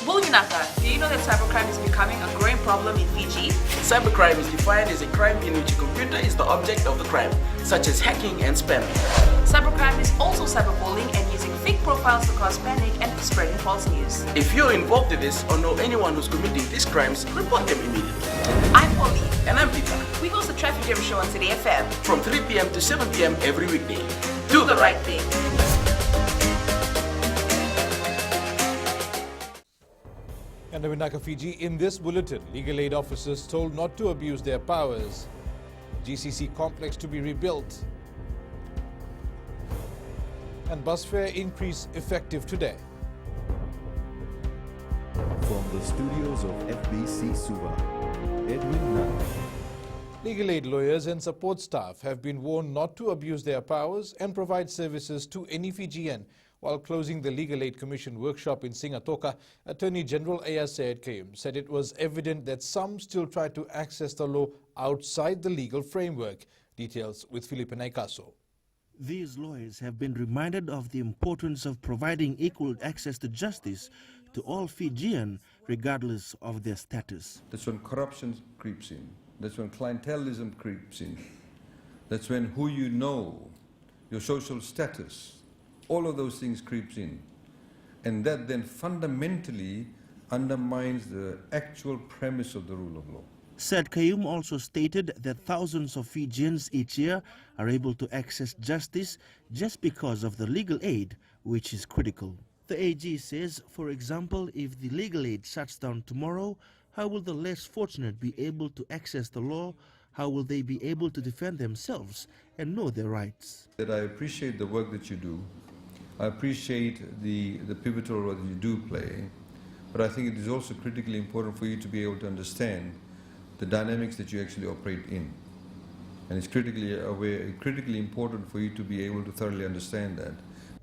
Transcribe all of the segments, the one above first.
Bulginaka, do you know that cybercrime is becoming a growing problem in Fiji? Cybercrime is defined as a crime in which a computer is the object of the crime, such as hacking and spamming. Cybercrime is also cyberbullying and using fake profiles to cause panic and spreading false news. If you're involved in this or know anyone who's committing these crimes, report them immediately. I'm Polly. And I'm Peter. We host the Traffic Jam Show on City FM. From 3 p.m. to 7 p.m. every weekday. Do the right thing. And Navindaka Fiji, in this bulletin, legal aid officers told not to abuse their powers. GCC complex to be rebuilt. And bus fare increase effective today. From the studios of FBC Suva, Edwin Nunn. Legal aid lawyers and support staff have been warned not to abuse their powers and provide services to any Fijian. While closing the Legal Aid Commission workshop in Singatoka, Attorney General Ayaz Sayed Kayum said it was evident that some still try to access the law outside the legal framework. Details with Felipe Naikaso. These lawyers have been reminded of the importance of providing equal access to justice to all Fijian, regardless of their status. That's when corruption creeps in. That's when clientelism creeps in. That's when who you know, your social status, all of those things creeps in. And that then fundamentally undermines the actual premise of the rule of law. Said Kayum also stated that thousands of Fijians each year are able to access justice just because of the legal aid, which is critical. The AG says, for example, if the legal aid shuts down tomorrow, how will the less fortunate be able to access the law? How will they be able to defend themselves and know their rights? That I appreciate the work that you do. I appreciate the pivotal role that you do play, but I think it is also critically important for you to be able to understand the dynamics that you actually operate in. And it's critically important for you to be able to thoroughly understand that.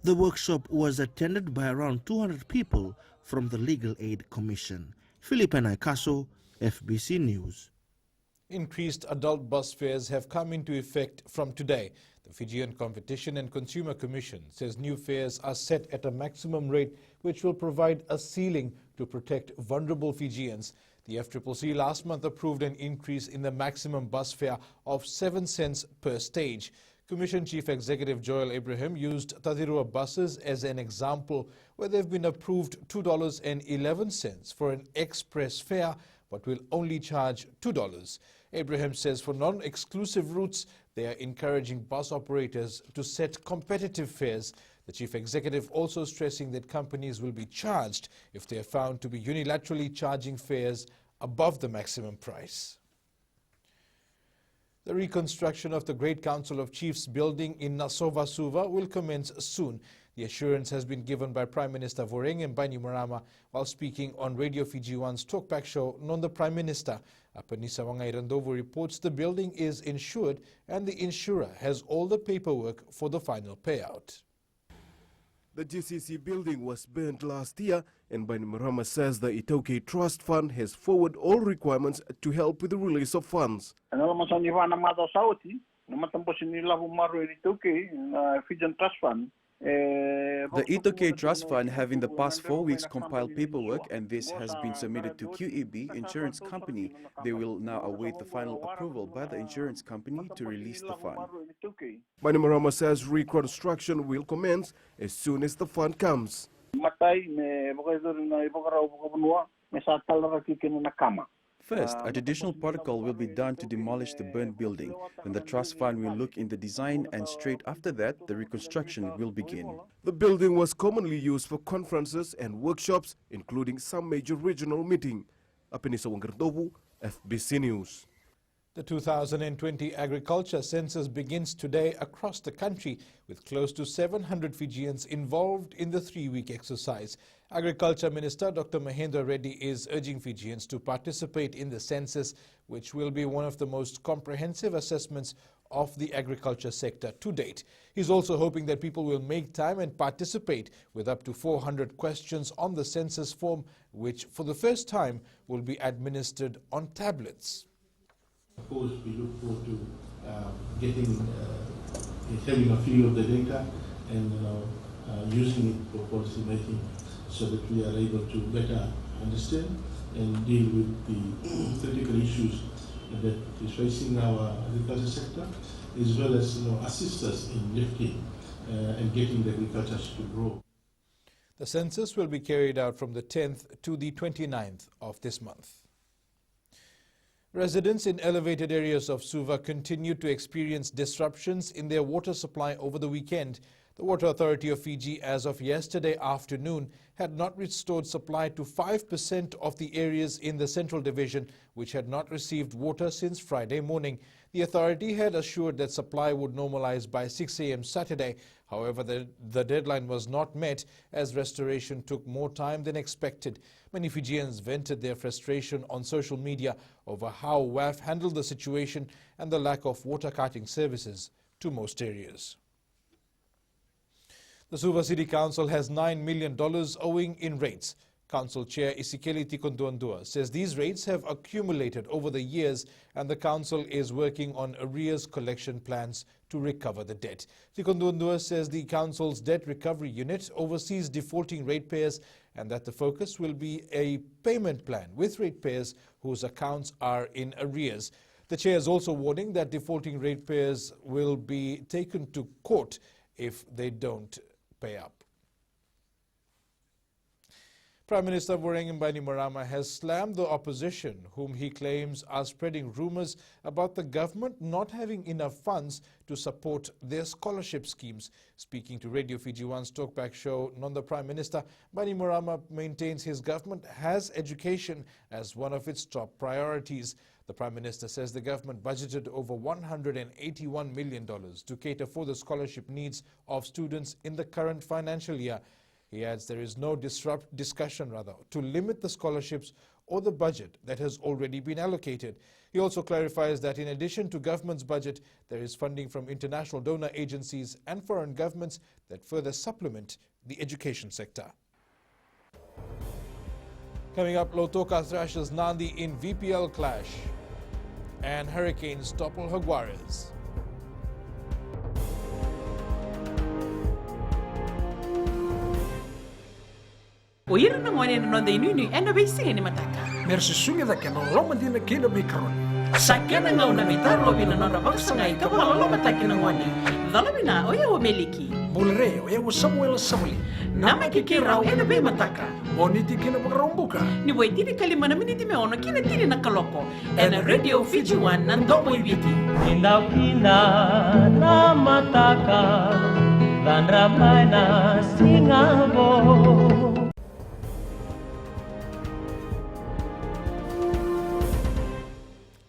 The workshop was attended by around 200 people from the Legal Aid Commission. Felipe Naikaso, FBC News. Increased adult bus fares have come into effect from today. The Fijian Competition and Consumer Commission says new fares are set at a maximum rate which will provide a ceiling to protect vulnerable Fijians. The FCCC last month approved an increase in the maximum bus fare of 7 cents per stage. Commission Chief Executive Joel Abraham used Tadirua buses as an example where they've been approved $2.11 for an express fare but will only charge $2. Abraham says for non-exclusive routes, they are encouraging bus operators to set competitive fares. The chief executive also stressing that companies will be charged if they are found to be unilaterally charging fares above the maximum price. The reconstruction of the Great Council of Chiefs building in Nasova Suva will commence soon. The assurance has been given by Prime Minister Voreqe Bainimarama while speaking on Radio Fiji One's Talkback show, Non the Prime Minister. Apanisa Wangairandovu reports the building is insured and the insurer has all the paperwork for the final payout. The GCC building was burnt last year, and Bainimarama says the Itoke Trust Fund has forwarded all requirements to help with the release of funds. The Itoke Trust Fund have in the past 4 weeks compiled paperwork, and this has been submitted to QEB Insurance Company. They will now await the final approval by the insurance company to release the fund. Bainimarama says reconstruction will commence as soon as the fund comes. First, a traditional protocol will be done to demolish the burnt building. Then the trust fund will look in the design, and straight after that, the reconstruction will begin. The building was commonly used for conferences and workshops, including some major regional meeting. Apenisa Wangardobu, FBC News. The 2020 agriculture census begins today across the country, with close to 700 Fijians involved in the 3-week exercise. Agriculture Minister Dr. Mahendra Reddy is urging Fijians to participate in the census, which will be one of the most comprehensive assessments of the agriculture sector to date. He's also hoping that people will make time and participate, with up to 400 questions on the census form, which for the first time will be administered on tablets. Of course, we look forward to having a feel of the data and using it for policy making. so that we are able to better understand and deal with the critical issues that is facing our agriculture sector, as well as assist us in lifting and getting the agriculture to grow. The census will be carried out from the 10th to the 29th of this month. Residents in elevated areas of Suva continue to experience disruptions in their water supply over the weekend. The Water Authority of Fiji, as of yesterday afternoon, had not restored supply to 5% of the areas in the Central Division, which had not received water since Friday morning. The authority had assured that supply would normalize by 6 a.m. Saturday. However, the deadline was not met as restoration took more time than expected. Many Fijians vented their frustration on social media over how WAF handled the situation and the lack of water carting services to most areas. The Suva City Council has $9 million owing in rates. Council Chair Isikeli Tikonduandua says these rates have accumulated over the years and the council is working on arrears collection plans to recover the debt. Tikonduandua says the council's debt recovery unit oversees defaulting ratepayers and that the focus will be a payment plan with ratepayers whose accounts are in arrears. The chair is also warning that defaulting ratepayers will be taken to court if they don't pay up. Prime Minister Voreqe Bainimarama has slammed the opposition, whom he claims are spreading rumors about the government not having enough funds to support their scholarship schemes. Speaking to Radio Fiji One's Talkback show, Nonda Prime Minister Bainimarama maintains his government has education as one of its top priorities. The Prime Minister says the government budgeted over $181 million to cater for the scholarship needs of students in the current financial year. He adds there is no discussion to limit the scholarships or the budget that has already been allocated. He also clarifies that in addition to government's budget, there is funding from international donor agencies and foreign governments that further supplement the education sector. Coming up, Lautoka thrashes Nandi in VPL clash and hurricanes topple Jaguares. Oira na ngone no de nunu ena be singa ni mataka. Merci sunga da ke no loma dina ke no mikron. Sakena ngau na mitaro bina no na baksa ka wala loma taki na ngone. Dalabina oya o meliki. Bulre oya o Samuel Samuli. Nama ke rau ena be mataka. Oniti ke no rombuka. Ni boy tiri kalima na miniti me ono kina tiri na kaloko. Ena Radio Fiji One nandomo ibiti. Inda na mataka dan ramai na singabo.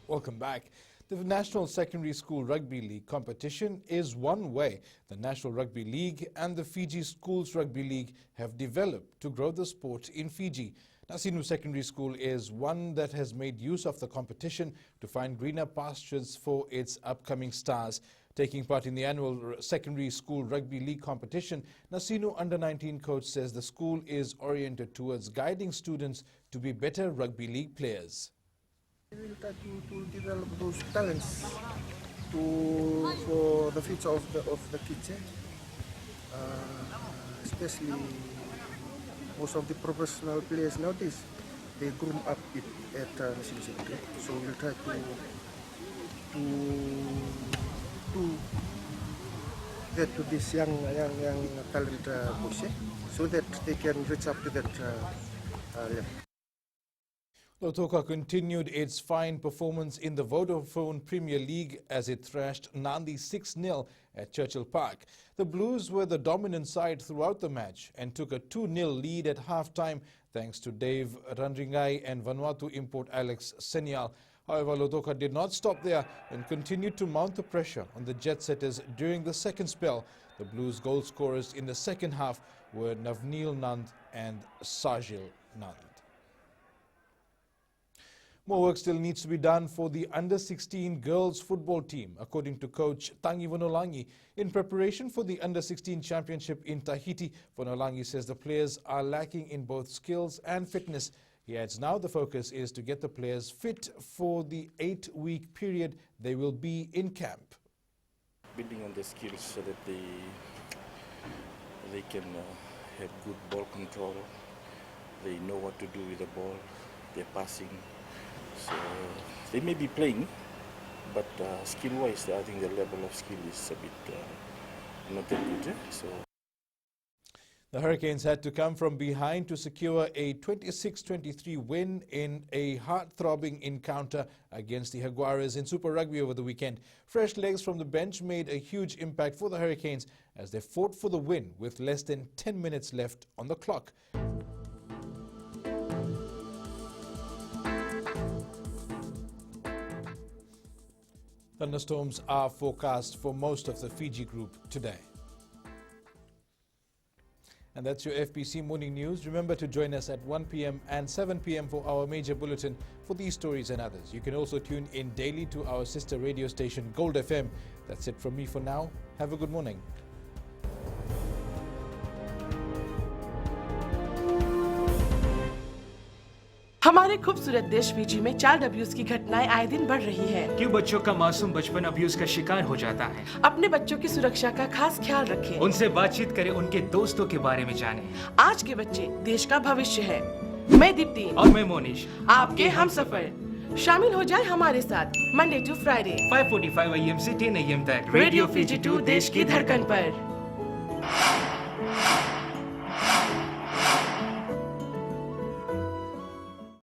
Welcome back. The National Secondary School Rugby League competition is one way the National Rugby League and the Fiji Schools Rugby League have developed to grow the sport in Fiji. Nasinu Secondary School is one that has made use of the competition to find greener pastures for its upcoming stars. Taking part in the annual Secondary School Rugby League competition, Nasinu Under-19 coach says the school is oriented towards guiding students to be better rugby league players. We will try to develop those talents for the future of the kids, especially most of the professional players nowadays. They groom up at National Secondary, so we'll try to get to this young talent push, so that they can reach up to that level. Lautoka continued its fine performance in the Vodafone Premier League as it thrashed Nandi 6-0 at Churchill Park. The Blues were the dominant side throughout the match and took a 2-0 lead at half-time thanks to Dave Randringai and Vanuatu import Alex Senial. However, Lautoka did not stop there and continued to mount the pressure on the jet-setters during the second spell. The Blues' goal scorers in the second half were Navneil Nand and Sajil Nand. More work still needs to be done for the Under-16 girls football team, according to coach Tangi Vanolangi. In preparation for the Under-16 championship in Tahiti, Vanolangi says the players are lacking in both skills and fitness. He adds now the focus is to get the players fit for the 8-week period they will be in camp. Building on their skills so that they can have good ball control, They know what to do with the ball. They're passing. So they may be playing, but skill-wise, I think the level of skill is a bit not that good. So. The Hurricanes had to come from behind to secure a 26-23 win in a heart-throbbing encounter against the Jaguares in Super Rugby over the weekend. Fresh legs from the bench made a huge impact for the Hurricanes as they fought for the win with less than 10 minutes left on the clock. Thunderstorms are forecast for most of the Fiji group today. And that's your FBC Morning News. Remember to join us at 1 p.m. and 7 p.m. for our major bulletin for these stories and others. You can also tune in daily to our sister radio station, Gold FM. That's it from me for now. Have a good morning. हमारे खूबसूरत देश Fiji में child abuse की घटनाएं आए दिन बढ़ रही हैं। क्यों बच्चों का मासूम बचपन अब्यूज का शिकार हो जाता है? अपने बच्चों की सुरक्षा का खास ख्याल रखें। उनसे बातचीत करें, उनके दोस्तों के बारे में जानें। आज के बच्चे देश का भविष्य है। मैं दीप्ति और मैं मोनिश, आपके हमसफर। शामिल हो जाए हमारे साथ मंडे टू फ्राइडे 5:45 AM से 10 AM तक रेडियो फिजी 2 देश की धड़कन पर।